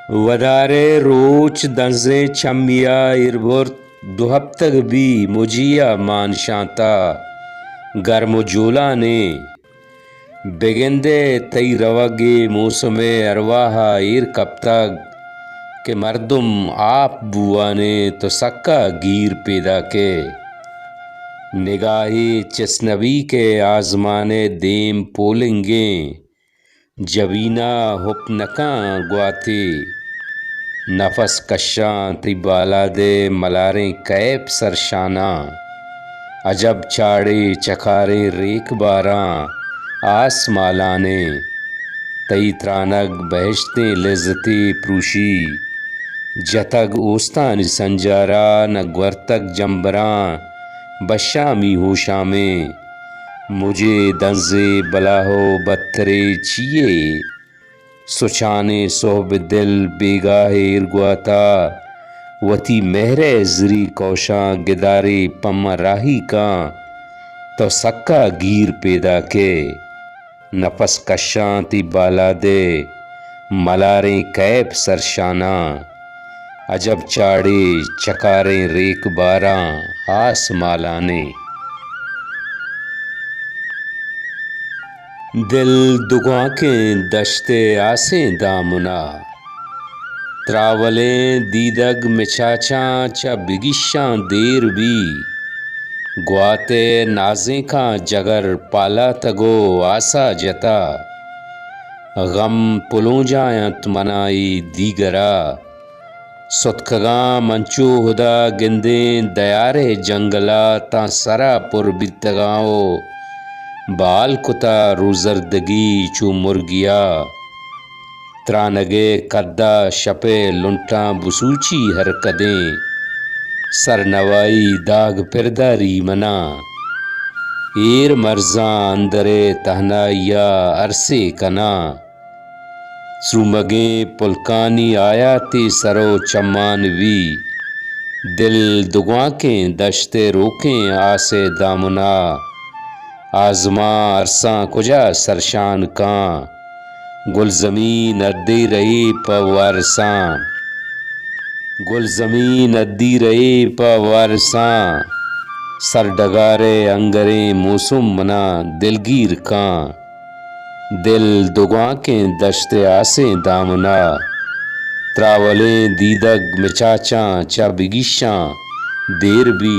وداره روچ دنزه چمیا ایربرد دو هفتگ be مجیا مانشانتا گرم و جولانے بگندے تی روگے موسم ارواحا ایر کبتگ کہ مردم آپ بوانے تو سکا گیر پیدا کے نگاہی چسنوی کے آزمانے دیم پولنگیں جبینہ حپنکاں گواتی نفس کشاں تی بالا دے ملاریں کیپ سرشاناں عجب چاڑے چکاریں ریک باراں آس مالانے تئی ترانگ بہشتیں لذتی پروشی جتگ اوستان سنجارا نہ گورتگ جمبراں بشامی ہوشا میں مجھے دنزے بلاہو بترے چیئے سچانے صحب دل بیگاہے ارگواتا وتی مہرے زری کوشاں گدارے پمہ راہی کاں تو سکا گیر پیدا کے نفس کشاں تی بالا دے ملاریں کیپ سرشاناں عجب چاڑے چکاریں ریک باراں آس مالانے دل دگاکیں دشتے آسیں دامنا تراولیں دیدگ مچاچاں چا بگشاں دیر بھی گواتے نازیں کاں جگر پالا تگو آسا جتا غم پلوں جایاں منائی دیگرا ستکگاں منچو ہدا گندیں دیارے جنگلا تاں سرا پر بیتگاؤ بال کتا روزردگی چو مرگیا ترانگے کدا شپے لنٹاں بسوچی ہرکدیں سرنوائی داغ پرداری منا ایر مرزاں اندرے تہنائیا عرصے کنا سرومگیں پلکانی آیاتی سرو چمانوی دل دگاکیں دشتے روکیں آسے دامنا آزماں عرصاں کجا سرشان کاں گل زمین ادی رہی پا وارساں گل زمین ادی رہی پا وارساں سر ڈگارے انگریں موسم منا دلگیر کاں دل دگاکیں دشتے آسیں دامنا تراولیں دیدگ مچاچاں چا بگشاں دیر بھی